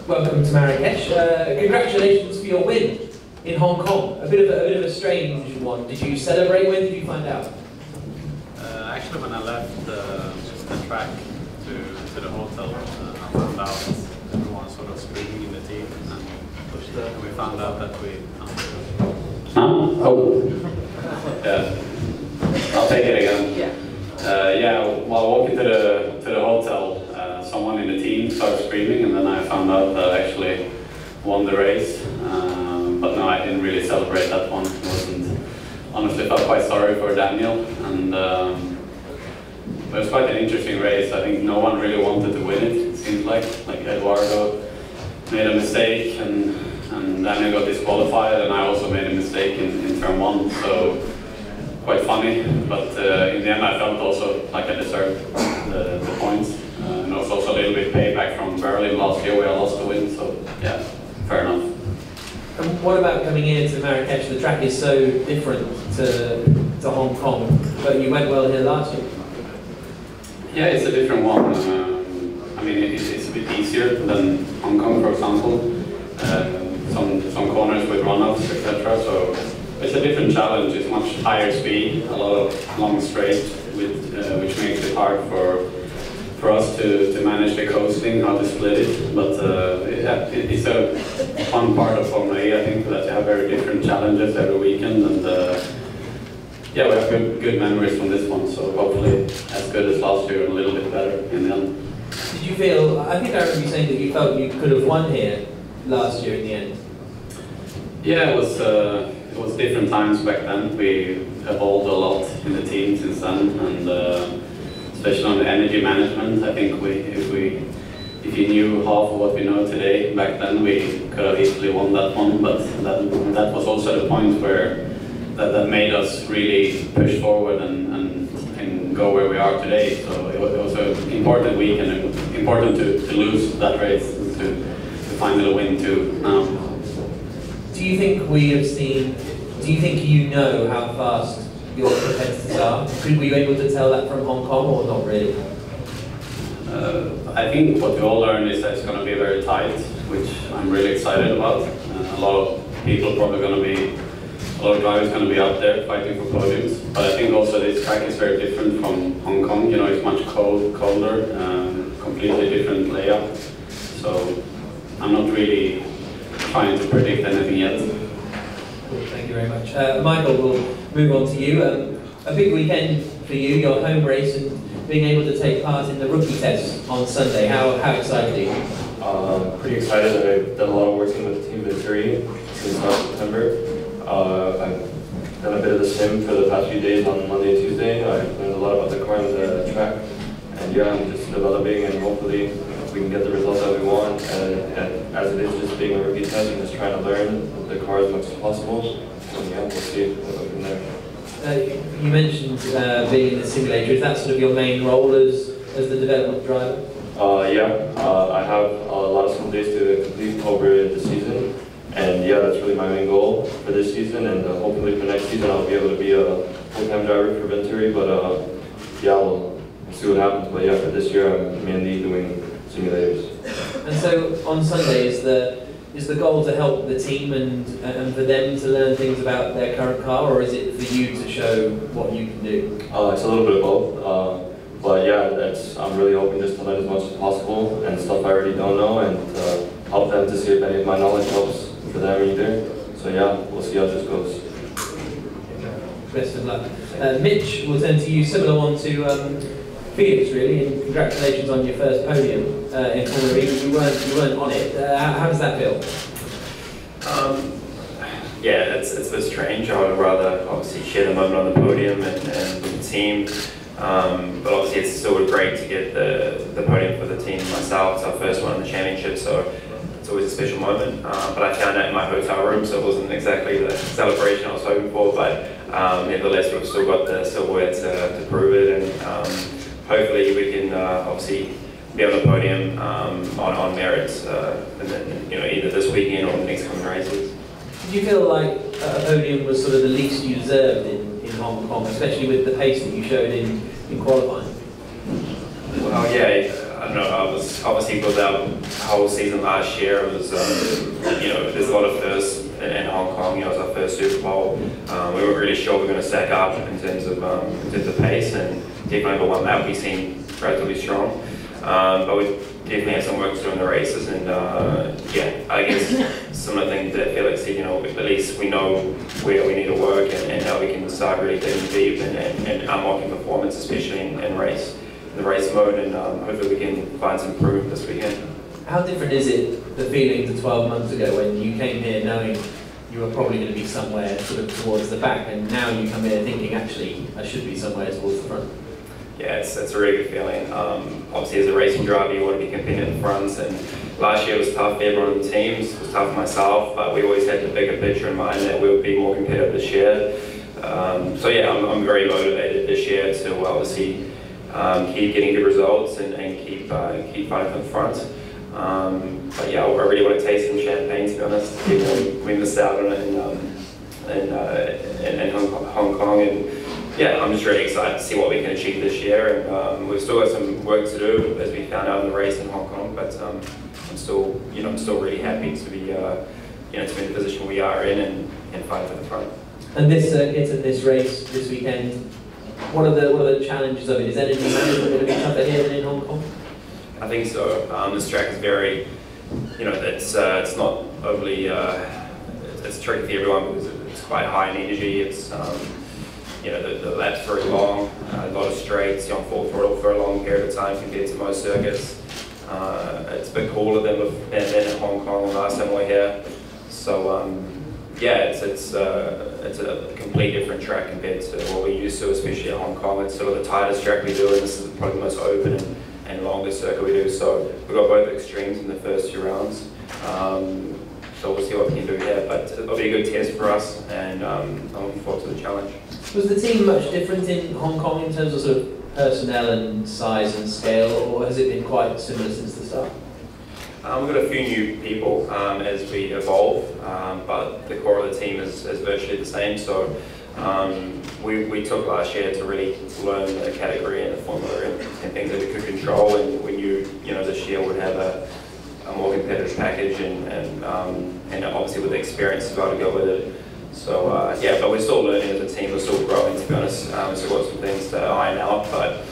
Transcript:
welcome to Marrakesh. Congratulations for your win in Hong Kong. A bit of a strange one. Did you celebrate? When did you find out? Actually, when I left the track to the hotel, I found out everyone sort of screaming in the team, and we found out that we. Yeah. I'll take it again. Yeah. While walking to the hotel, someone in the team started screaming, and then I found out that I actually won the race. But no, I didn't really celebrate that one. Honestly, felt quite sorry for Daniele, and it was quite an interesting race. I think no one really wanted to win it. It seemed like Eduardo made a mistake, and Daniele got disqualified, and I also made a mistake in turn one. So quite funny, but in the end I felt also like I deserved the points. And it was also a little bit payback from Berlin last year where I lost the win. So yeah, fair enough. And what about coming into Marrakesh? The track is so different to Hong Kong, but you went well here last year. Yeah, it's a different one. I mean, it's a bit easier than Hong Kong, for example. Some corners with runoffs, etc. So it's a different challenge. It's much higher speed, a lot of long straight, which makes it hard for us to manage the coasting, how to split it. But yeah, it's a fun part of Formula E. I think that you have very different challenges every weekend, and yeah, we have good memories from this one. So hopefully as good as last year and a little bit better in the end. Did you feel? I think I remember you saying that you felt you could have won here last year in the end. Yeah, it was different times back then. We evolved a lot in the team since then, and especially on the energy management. I think if you knew half of what we know today, back then we could have easily won that one. But that was also the point where that made us really push forward and go where we are today. So it was an important week, and important to lose that race and to finally win too now. Do you think we have seen? Do you think you know how fast your competitors are? Could we be able to tell that from Hong Kong, or not really? I think what we all learned is that it's going to be very tight, which I'm really excited about. A lot of people probably going to be, a lot of drivers going to be out there fighting for podiums. But I think also this track is very different from Hong Kong. You know, it's much colder, completely different layout. So I'm not really trying to predict anything yet. Cool, thank you very much. Michael, we'll move on to you. A big weekend for you, your home race, and being able to take part in the rookie test on Sunday. How excited are you? Pretty excited. I've done a lot of working with Team Venturi since last September. I've done a bit of the sim for the past few days on Monday and Tuesday. I've learned a lot about the car and the track. And yeah, I'm just developing, and hopefully we can get the results that we want. And as it is just being a rookie test, I'm just trying to learn the car as much as possible. And yeah, we'll see what we can there. You mentioned being in the simulator. Is that sort of your main role as the development driver? Yeah, I have a lot of sim days to complete over the season. And yeah, that's really my main goal for this season. And hopefully for next season I'll be able to be a full-time driver for Venturi. But yeah, we'll see what happens. But yeah, for this year I'm mainly doing simulators. And so on Sunday, is the goal to help the team and for them to learn things about their current car, or is it for you to show what you can do? It's a little bit of both. But yeah, I'm really hoping just to learn as much as possible and stuff I already don't know, and help them to see if any of my knowledge helps for them either. So yeah, we'll see how this goes. Best of luck. Mitch, we'll turn to you. Similar one to Felix, really, and congratulations on your first podium in Formula E. You weren't on it. How does that feel? Yeah, it's a bit strange. I would rather obviously share the moment on the podium and with the team. But obviously it's still great to get the podium for the team myself. It's our first one in the championship, so it's always a special moment. But I found that in my hotel room, so it wasn't exactly the celebration I was hoping for. But nevertheless, we've still got the silverware to prove it, and hopefully we can obviously be on the podium on merits, and then, either this weekend or the next coming races. Did you feel like a podium was sort of the least you deserved in Hong Kong, especially with the pace that you showed in qualifying? Well, yeah, I don't know, I was obviously with our whole season last year, it was, you know, there's a lot of firsts in Hong Kong. You know, it was our first Super Bowl. We weren't really sure we were going to stack up in terms of pace, and definitely over one lap we seemed relatively strong. But we definitely have some work to do in the races, and yeah, I guess some of the things that Felix said, you know, at least we know where we need to work and how we can start really digging deep and unlocking performance, especially in the race mode, and hopefully we can find some improvement this weekend. How different is it, the feeling to 12 months ago when you came here knowing you were probably going to be somewhere sort of towards the back, and now you come here thinking, actually, I should be somewhere towards the front? Yeah, it's a really good feeling. Obviously, as a racing driver, you want to be competing at the front, and last year was tough for everyone in the teams. It was tough for myself, but we always had the bigger picture in mind that we would be more competitive this year. So yeah, I'm very motivated this year to obviously keep getting good results and keep fighting for the front. But yeah, I really want to taste some champagne, to be honest. We missed out on it in Hong Kong, and yeah, I'm just really excited to see what we can achieve this year. And we've still got some work to do, as we found out in the race in Hong Kong. But I'm still really happy to be, to be in the position we are in and fight for the front. And this circuit and this race this weekend, what are the challenges of it? Is energy management going to be tougher here than in Hong Kong? I think so. This track is very, it's not overly, it's tricky for everyone because it's quite high in energy. It's, the lap's very long, a lot of straights, you're on full throttle for a long period of time compared to most circuits. It's a bit cooler than in Hong Kong last time we were here. So, yeah, it's a complete different track compared to what we're used to, especially at Hong Kong. It's sort of the tightest track we do, and this is probably the most open and longest circuit we do. So we've got both extremes in the first 2 rounds. So we'll see what we can do here, but it'll be a good test for us, and I'm looking forward to the challenge. Was the team much different in Hong Kong in terms of sort of personnel and size and scale, or has it been quite similar since the start? We've got a few new people as we evolve, but the core of the team is virtually the same. So we took last year to really learn the category and the formula and things that we could control, and we knew this year would have a more competitive package and obviously with the experience as well to go with it. So yeah, but we're still learning as a team. We're still growing, to be honest. We've still got some things to iron out, but